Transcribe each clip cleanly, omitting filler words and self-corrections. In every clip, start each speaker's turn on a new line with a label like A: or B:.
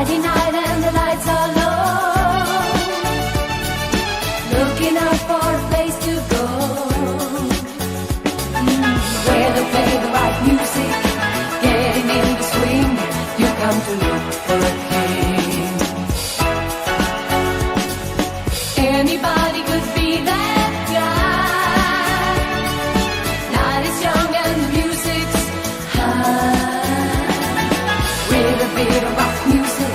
A: Friday night and the lights are low, looking out for a place to go, where they play the right music, getting in the swing. You come to look for a king. Anybody could be that guy. Night is young and the music's high, with a bit of rock music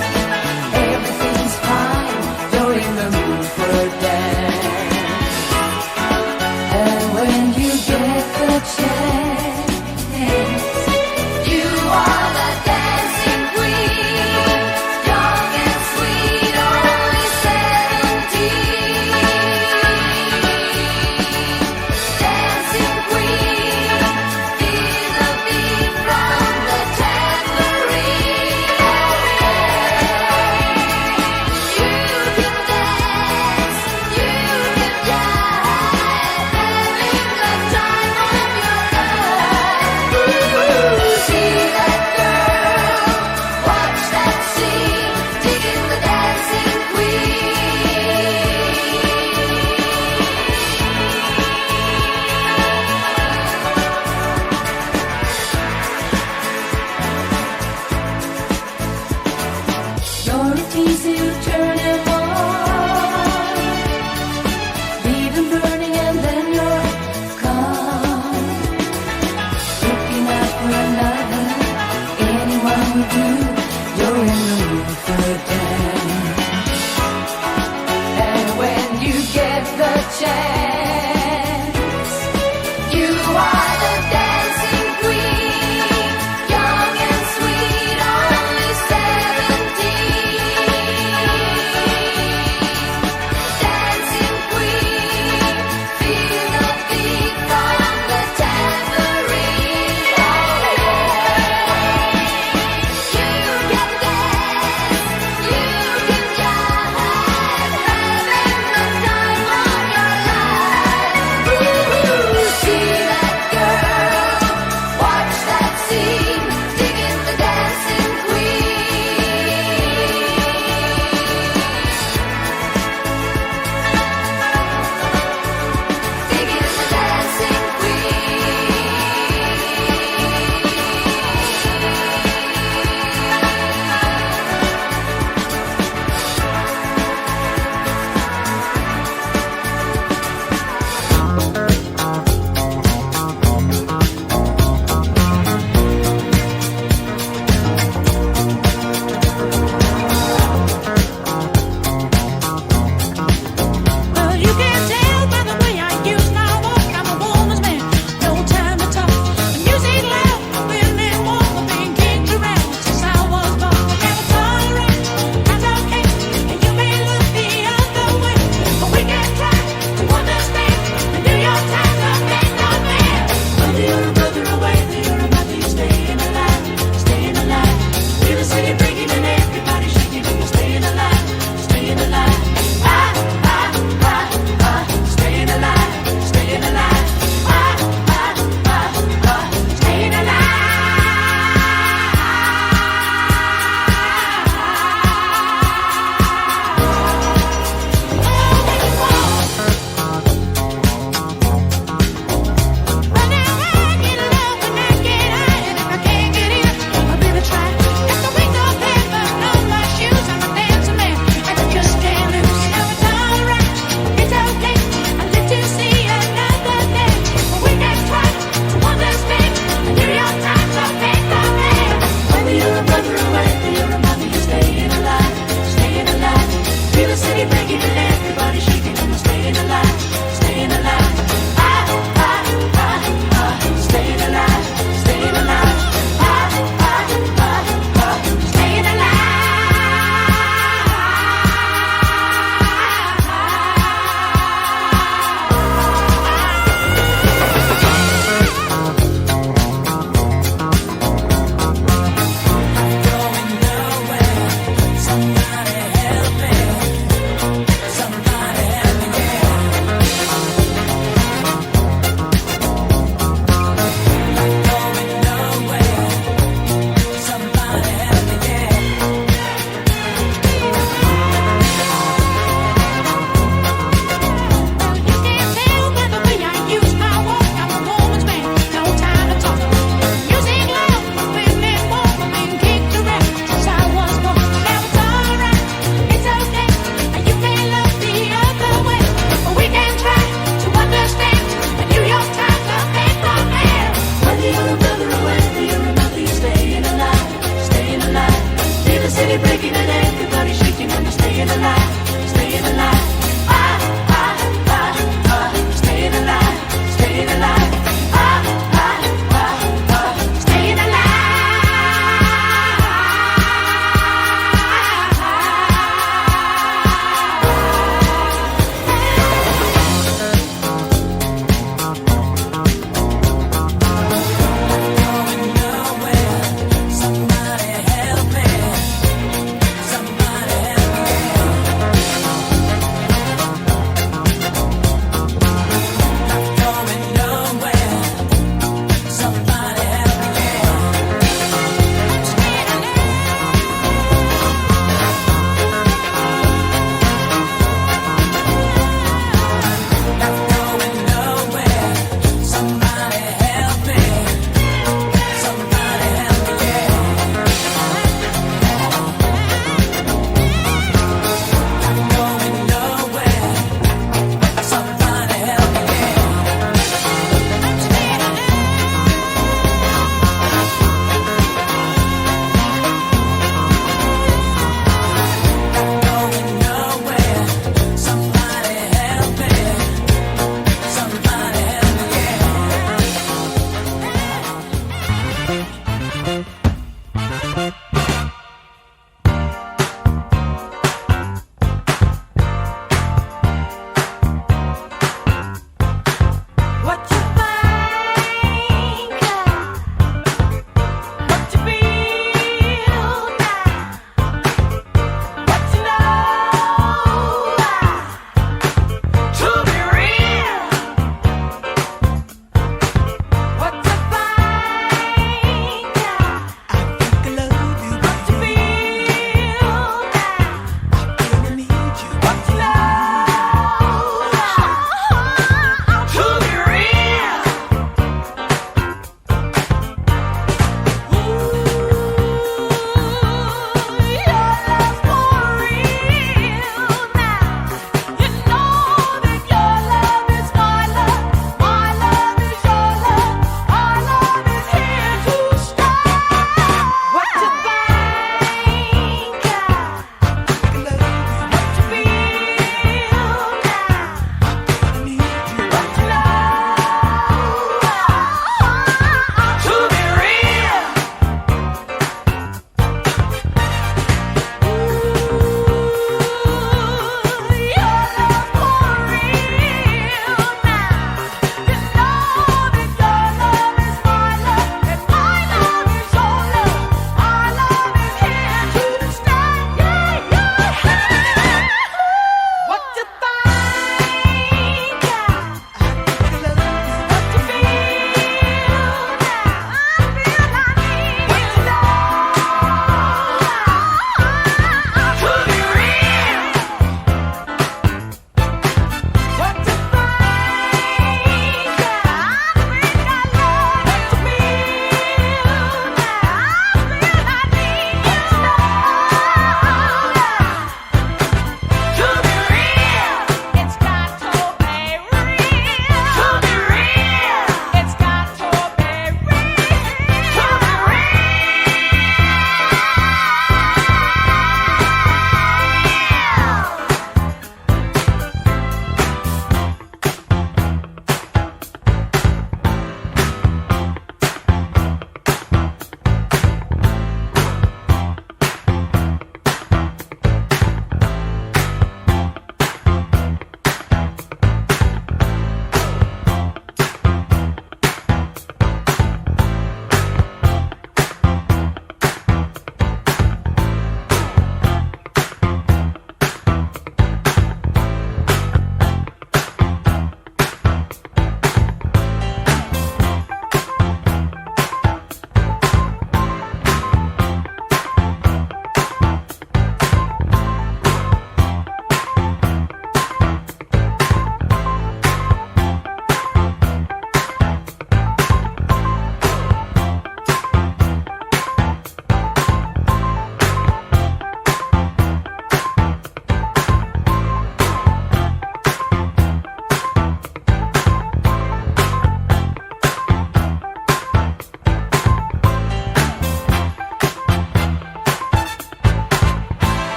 A: Everybody breaking and everybody shaking and staying alive, staying alive. Ah, ah, ah, ah, staying alive, staying alive. Ah, ah, ah, ah, staying alive.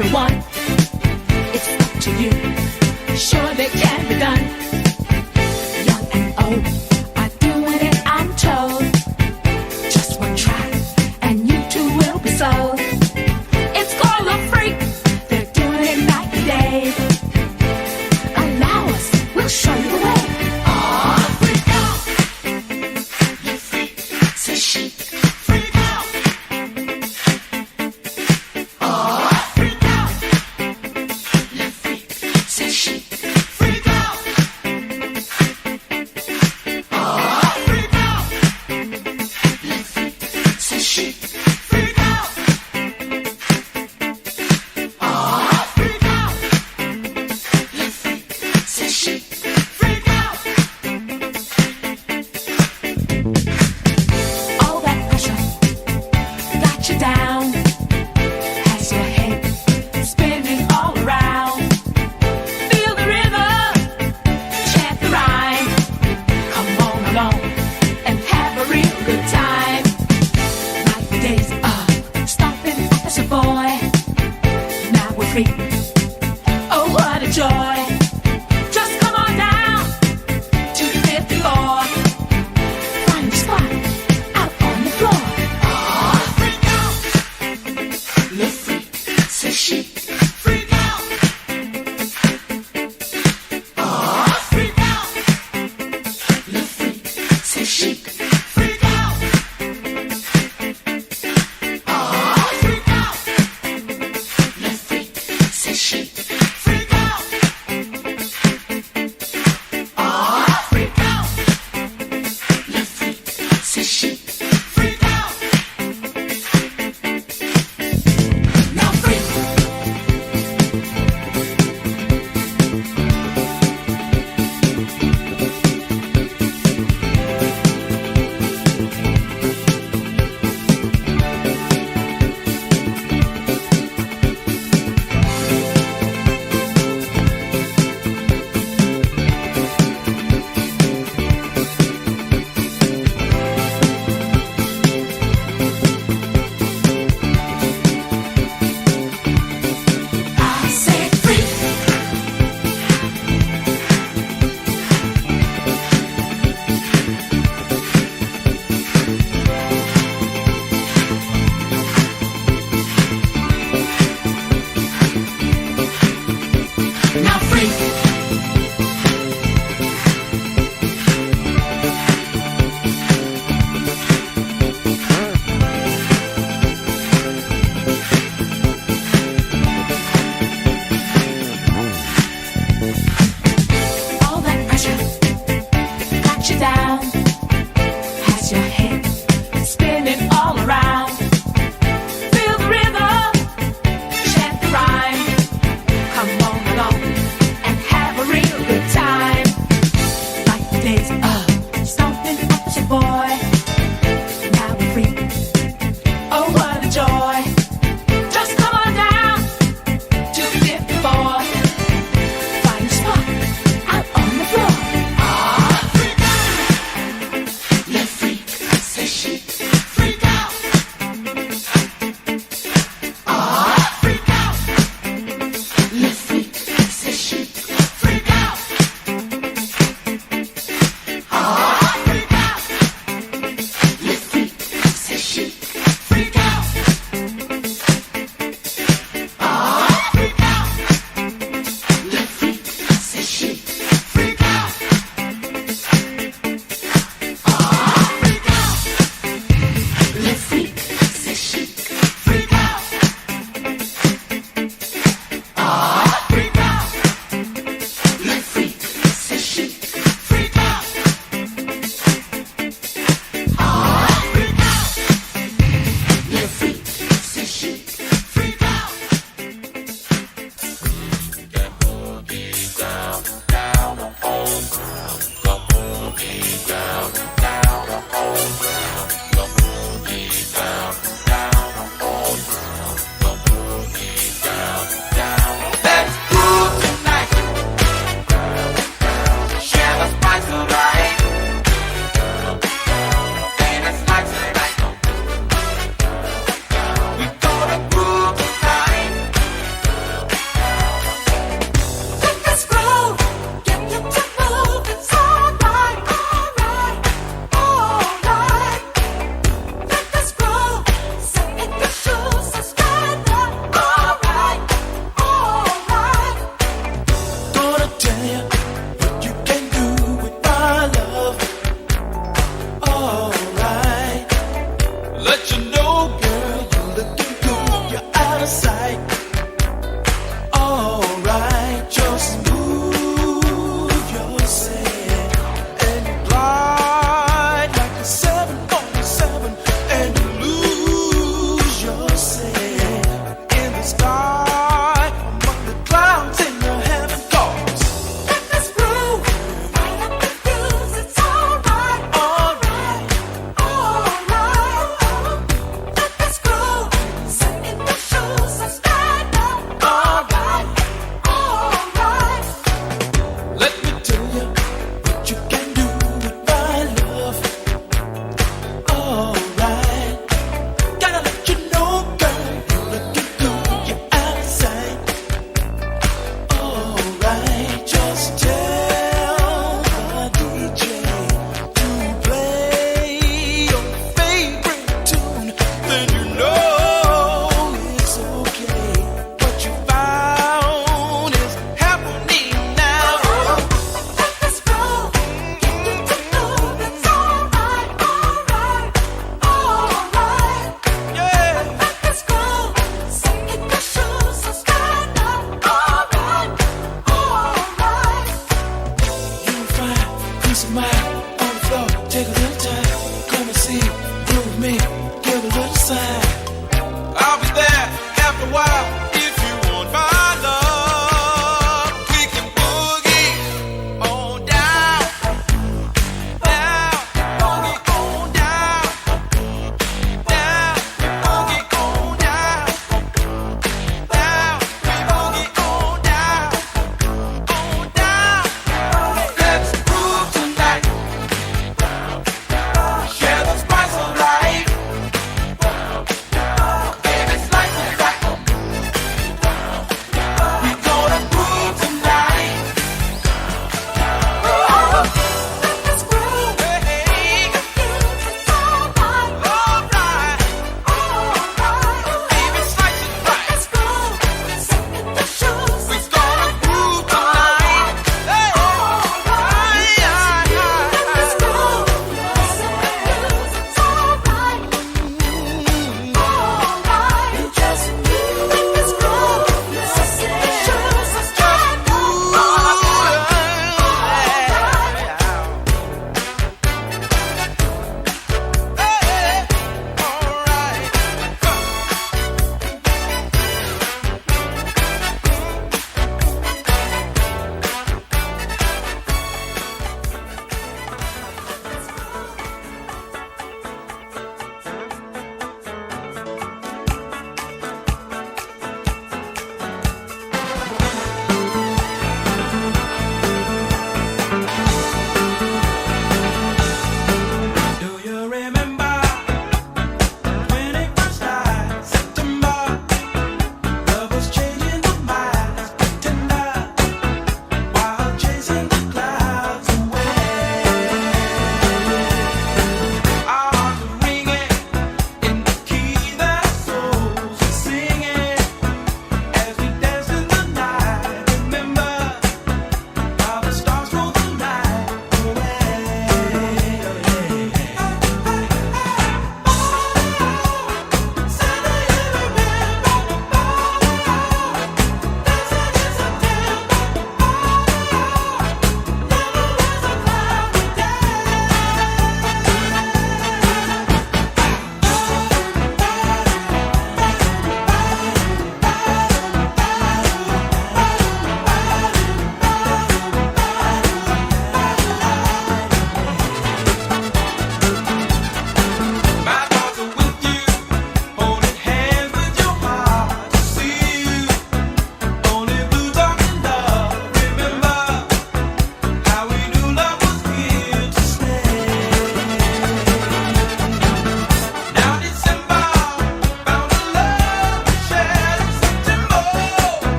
A: everyone. It's up to you. Surely can be done. Young and old are doing it, I'm told. Just one try, and you too will be sold. It's called a freak. They're doing it night and day. Allow us, we'll show you the way. Oh, freak out. You freak, say she. Freak out. Oh, freak out. You freak, say she. Freak out. Oh, freak out. You freak, say she. Freak out. Oh, freak out. You freak, say she. Freak out. All that pressure got you down. Has your head spinning all around. Feel the rhythm, chant the rhyme. Come on along and have a real good time. Like the days of stomping as a boy. Now we're free. Oh, what a joy. Just come on down to the 5th floor. Find a spot out on the floor. Oh, freak out. Le freak, say she. Freak out. Oh, freak out. Le freak, say she. Freak out. Oh, freak out. Le freak, say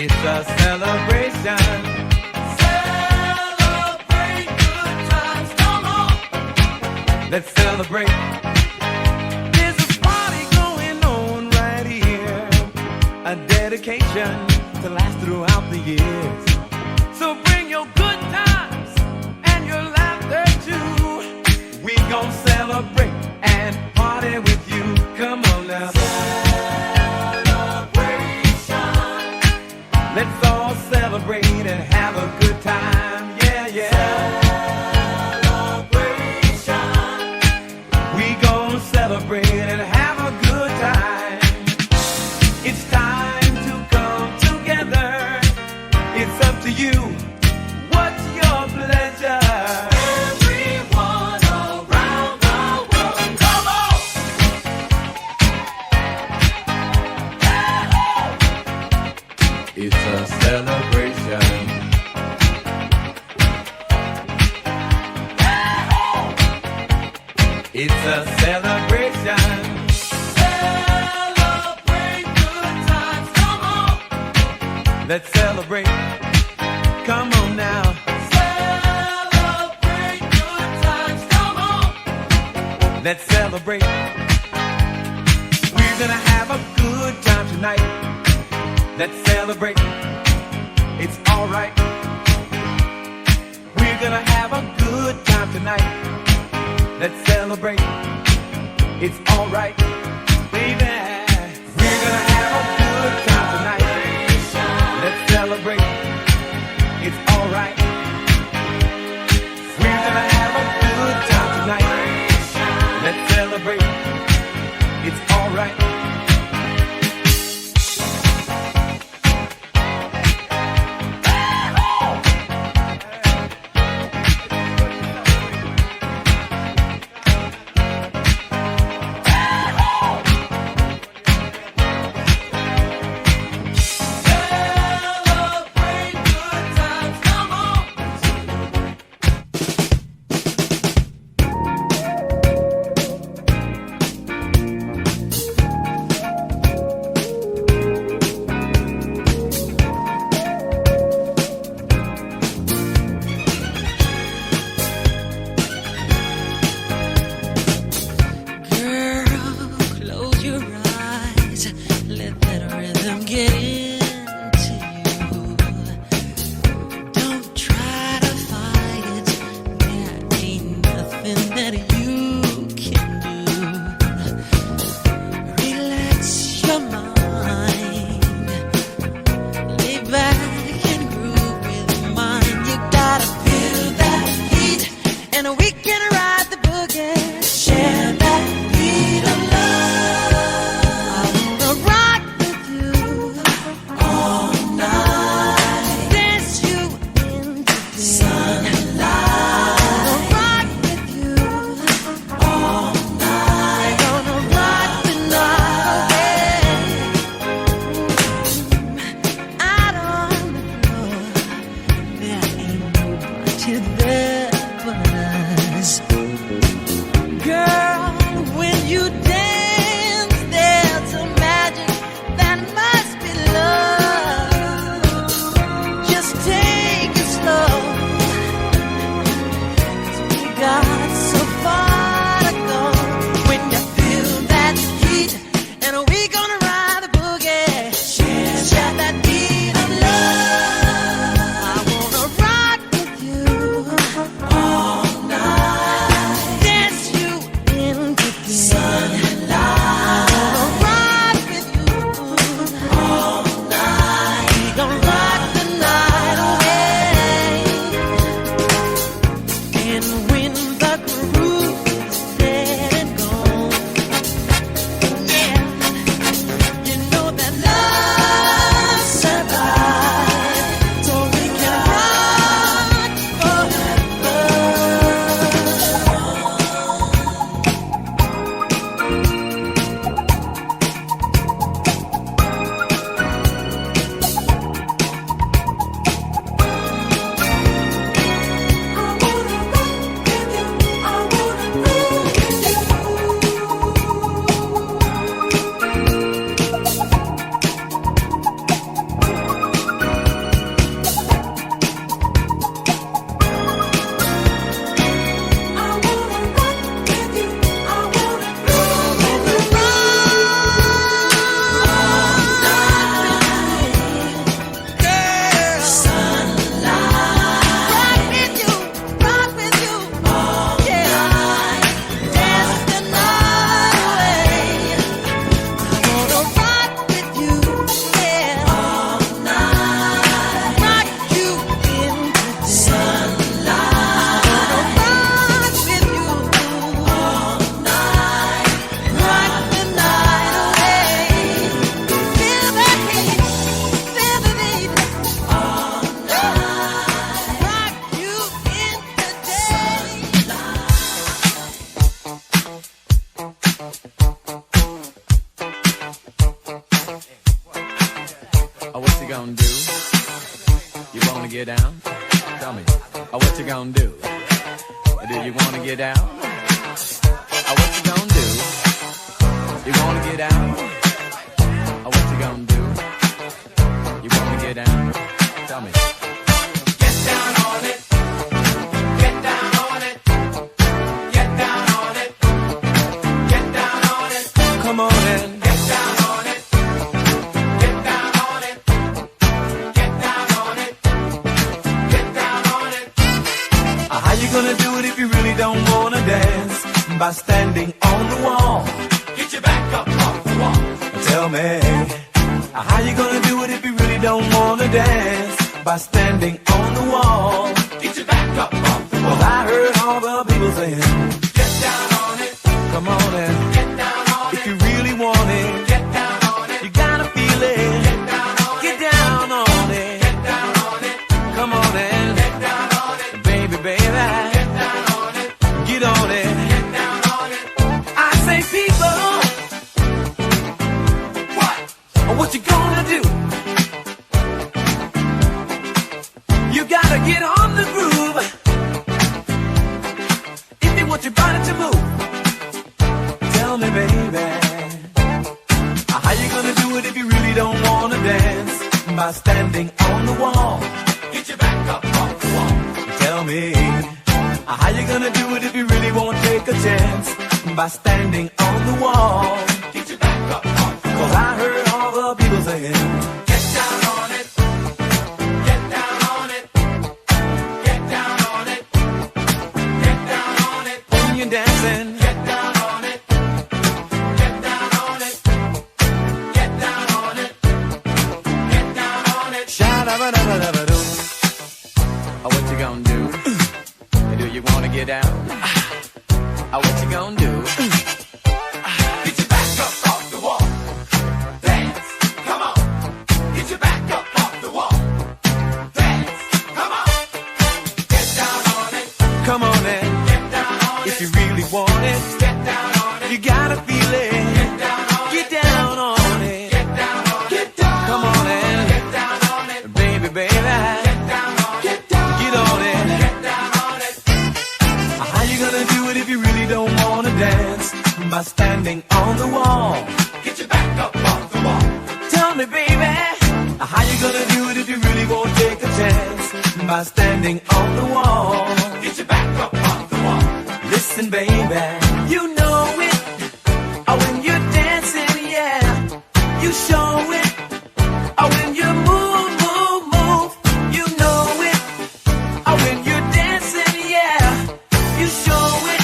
A: It's a celebration. Celebrate good times, come on. Let's celebrate. There's a party going on right here. A dedication to last throughout the years. So bring your good times and your laughter too. We gon' celebrate and party with you. Come on now. Let's all celebrate and have a good time, yeah, yeah. Celebration. We gon' celebrate and have a good time. It's time to come together. It's up to you. What's your pleasure? Everyone around the world, come on! It's a celebration. It's a celebration. Celebrate good times, come on. Let's celebrate. Come on now. Celebrate good times, come on. Let's celebrate. We're gonna have a good time tonight. Let's celebrate. It's alright. We're gonna have a good time tonight. Let's celebrate. It's alright, baby. We're gonna have a good time tonight. Let's celebrate. It's alright. We're gonna have a good time tonight. Let's celebrate. It's alright. Celebrate good times, come on. Tell me, what you gonna do? Do you wanna get out? What you gonna do? You wanna get out? What you gonna do? You wanna get out? Tell me. Get down on it. Get down on it. Get down on it. Get down on it. Come on in. Get down on it. Get down on it. Get down on it. Get down on it. How you gonna do it if you really don't wanna dance? By standing on the wall. Get your back up off the wall. Tell me, how you gonna do it if you really don't wanna dance? By standing on the wall. Get your back up off the wall. 'Cause I heard all the people saying, get down on it. Come on in. Get down on it. If you really want it, get down on it. You gotta feel it. Get down on it. Get down on it. Get down on it. Come on in. Get down on it. Baby, baby. Get down on it. Get on it. Get down on it. I say people. What you gonna do? You gotta get on the groove if you want your body to move. Tell me, baby, how you gonna do it if you really don't wanna dance? By standing on the wall. Get your back up off the wall. Tell me, how you gonna do it if you really won't take a chance? By standing on the wall. Get your back up off the wall. 'Cause I heard all the people saying, get down on it. Get down on it. Get down on it. Get down on it. When you're dancing, get down on it. Get down on it. Get down on it. Get down on it. Sha-da-ba-da-ba-da-ba-doo. What you gonna do? Do you wanna get out? What you gonna do? Get your back up off the wall. Dance, come on. Get your back up off the wall. Dance, come on. Get down on it. Come on in. Get down on it. If you really want it, get down on it. You gotta feel it. Get down on it. Get down on it. Get down on it. Get down. Come on in. Get down on it. Baby, baby. Get down on it. Get down. Get on it. Get down on it. How you gonna do it if you really don't wanna dance? By standing on the wall. Get your back up off the wall. Tell me, baby, how you gonna do it if you really won't take a chance? By standing on the wall. Get your back up off the wall. Listen, baby, you know it. When you're dancing, yeah, you show it. When you move, move, move, you know it. When you're dancing, yeah, you show it.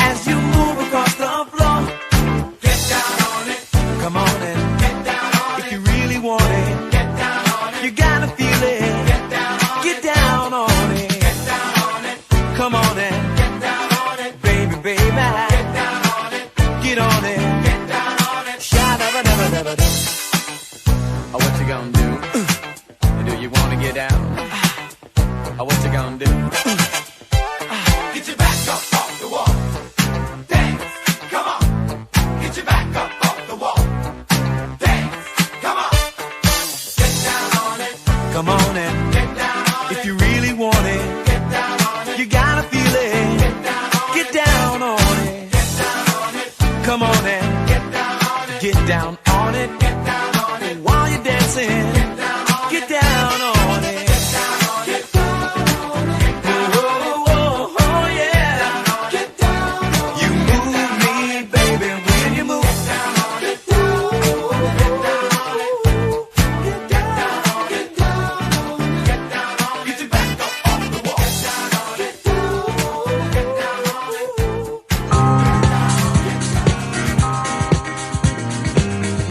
A: As you move across the floor, get down on it. Come on in. Get down on it. If you really want it, get down on it. You gotta feel it. Get down on it. Get down on it. Get down on it. Come on in. Get down on it. Baby, baby. Get down on it. Get on it. Get down on it. Sha-da-ba-da-ba-da-ba-da. What you gonna do? Do you wanna get out? What you gonna do? Get your back up off the wall. Dance, come on. Get your back up off the wall. Dance, come on. Get down on it. Come on in. Get down on it. If you really want it, get down on it. You gotta feel it. Get down on it. Get down on it. Get down on it. Come on in. Get down on it. Get down on it. Get down on it. While you're dancing, get down on it. Get down on it. Get down on it. Get down on it. Oh, oh, oh, yeah. Get down on it. You move me, baby, when you move. Get down on it. Get down on it. Get down on it. Get down on it. Get down on it. Get down on it. Get your back up off the wall. Get down on it. Get down on it. Get down on it.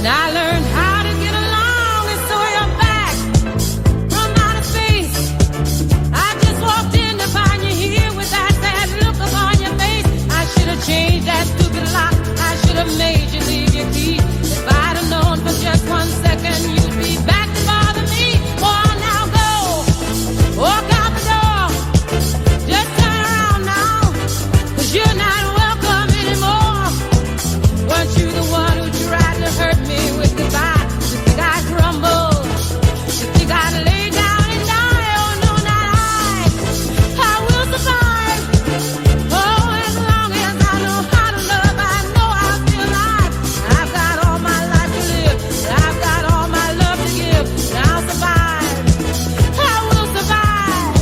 A: And I learned how to get along, and so you're back from outer space. I just walked in to find you here with that sad look upon your face. I should have changed that stupid lock. I should have made you leave your key. If I'd have known for just 1 second you'd be back to bother me. Oh, now go, walk out the door. Just turn around now, 'cause you're not welcome anymore. Weren't you the one who tried to hurt me with goodbye? You think I'd crumble? You think I'd lay down and die? Oh no, not I. I will survive. Oh, as long as I know how to love, I know I'll be alive. I've got all my life to live. I've got all my love to give. And I'll survive. I will survive.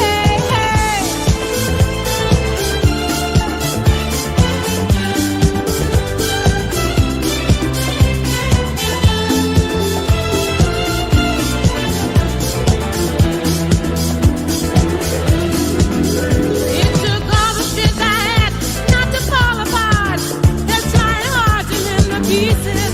A: Hey, hey. It took all the strength I had not to fall apart. They're trying hard to mend the pieces.